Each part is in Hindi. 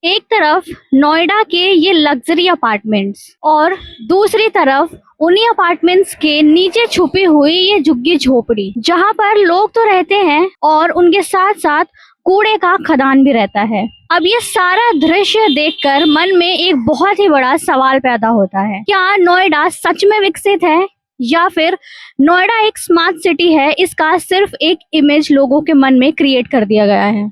एक तरफ नोएडा के ये लग्जरी अपार्टमेंट्स और दूसरी तरफ उन्हीं अपार्टमेंट्स के नीचे छुपी हुई ये झुग्गी झोपड़ी, जहाँ पर लोग तो रहते हैं और उनके साथ साथ कूड़े का खदान भी रहता है। अब ये सारा दृश्य देखकर मन में एक बहुत ही बड़ा सवाल पैदा होता है, क्या नोएडा सच में विकसित है या फिर नोएडा एक स्मार्ट सिटी है? इसका सिर्फ एक इमेज लोगों के मन में क्रिएट कर दिया गया है।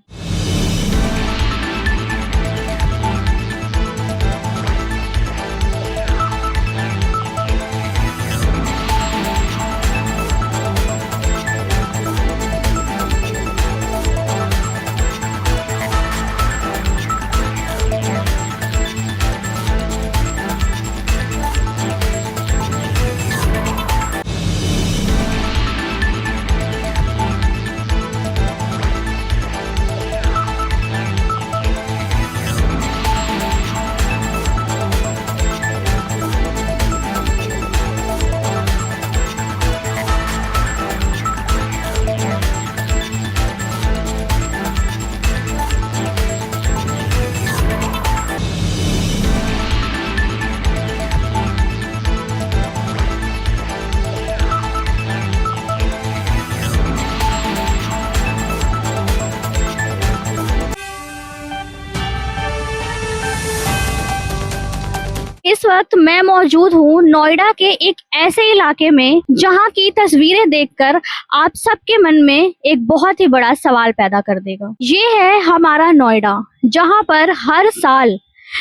इस वक्त मैं मौजूद हूँ नोएडा के एक ऐसे इलाके में जहाँ की तस्वीरें देखकर आप सबके मन में एक बहुत ही बड़ा सवाल पैदा कर देगा। ये है हमारा नोएडा, जहाँ पर हर साल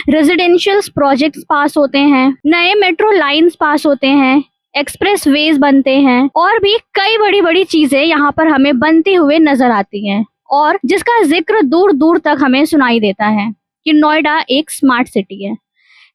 रेजिडेंशियल प्रोजेक्ट्स पास होते हैं, नए मेट्रो लाइंस पास होते हैं, एक्सप्रेस वेज बनते हैं और भी कई बड़ी बड़ी चीजें यहाँ पर हमें बनते हुए नजर आती हैं, और जिसका जिक्र दूर दूर तक हमें सुनाई देता है कि नोएडा एक स्मार्ट सिटी है।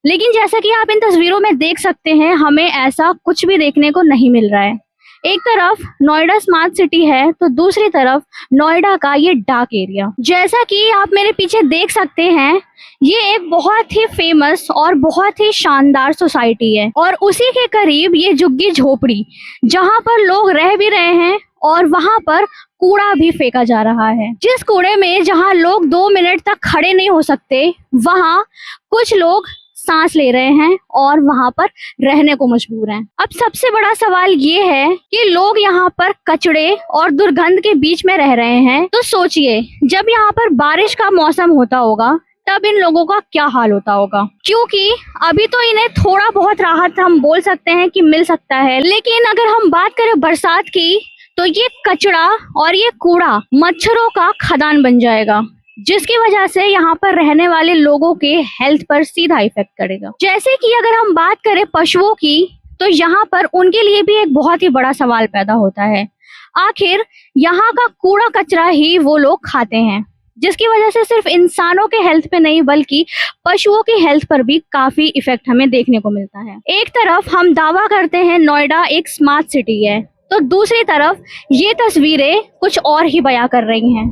लेकिन जैसा कि आप इन तस्वीरों में देख सकते हैं, हमें ऐसा कुछ भी देखने को नहीं मिल रहा है। एक तरफ नोएडा स्मार्ट सिटी है तो दूसरी तरफ नोएडा का ये डार्क एरिया। जैसा कि आप मेरे पीछे देख सकते हैं, ये एक बहुत ही फेमस और बहुत ही शानदार सोसाइटी है और उसी के करीब ये झुग्गी झोपड़ी, जहाँ पर लोग रह भी रहे हैं और वहाँ पर कूड़ा भी फेंका जा रहा है। जिस कूड़े में जहाँ लोग 2 मिनट तक खड़े नहीं हो सकते, वहाँ कुछ लोग सांस ले रहे हैं और वहां पर रहने को मजबूर हैं। अब सबसे बड़ा सवाल ये है कि लोग यहाँ पर कचड़े और दुर्गंध के बीच में रह रहे हैं, तो सोचिए जब यहाँ पर बारिश का मौसम होता होगा तब इन लोगों का क्या हाल होता होगा। क्योंकि अभी तो इन्हें थोड़ा बहुत राहत हम बोल सकते हैं कि मिल सकता है, लेकिन अगर हम बात करें बरसात की तो ये कचड़ा और ये कूड़ा मच्छरों का खदान बन जाएगा, जिसकी वजह से यहाँ पर रहने वाले लोगों के हेल्थ पर सीधा इफेक्ट करेगा। जैसे कि अगर हम बात करें पशुओं की, तो यहाँ पर उनके लिए भी एक बहुत ही बड़ा सवाल पैदा होता है। आखिर यहाँ का कूड़ा कचरा ही वो लोग खाते हैं, जिसकी वजह से सिर्फ इंसानों के हेल्थ पे नहीं बल्कि पशुओं की हेल्थ पर भी काफी इफेक्ट हमें देखने को मिलता है। एक तरफ हम दावा करते हैं नोएडा एक स्मार्ट सिटी है, तो दूसरी तरफ ये तस्वीरें कुछ और ही बयां कर रही हैं।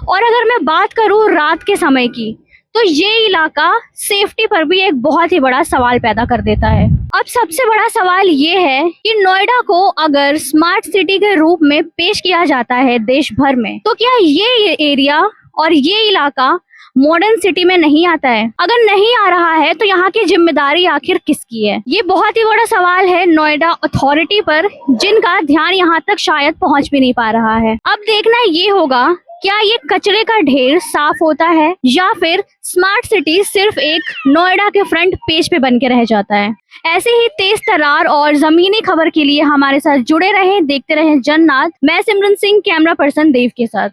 और अगर मैं बात करूं रात के समय की, तो ये इलाका सेफ्टी पर भी एक बहुत ही बड़ा सवाल पैदा कर देता है। अब सबसे बड़ा सवाल ये है कि नोएडा को अगर स्मार्ट सिटी के रूप में पेश किया जाता है देश भर में, तो क्या ये एरिया और ये इलाका मॉडर्न सिटी में नहीं आता है? अगर नहीं आ रहा है तो यहाँ की जिम्मेदारी आखिर किसकी है? ये बहुत ही बड़ा सवाल है नोएडा अथॉरिटी पर, जिनका ध्यान यहाँ तक शायद पहुँच भी नहीं पा रहा है। अब देखना ये होगा, क्या ये कचरे का ढेर साफ होता है या फिर स्मार्ट सिटी सिर्फ एक नोएडा के फ्रंट पेज पे बन के रह जाता है। ऐसे ही तेज तरार और जमीनी खबर के लिए हमारे साथ जुड़े रहें, देखते रहें जननाद। मैं सिमरन सिंह, कैमरा पर्सन देव के साथ।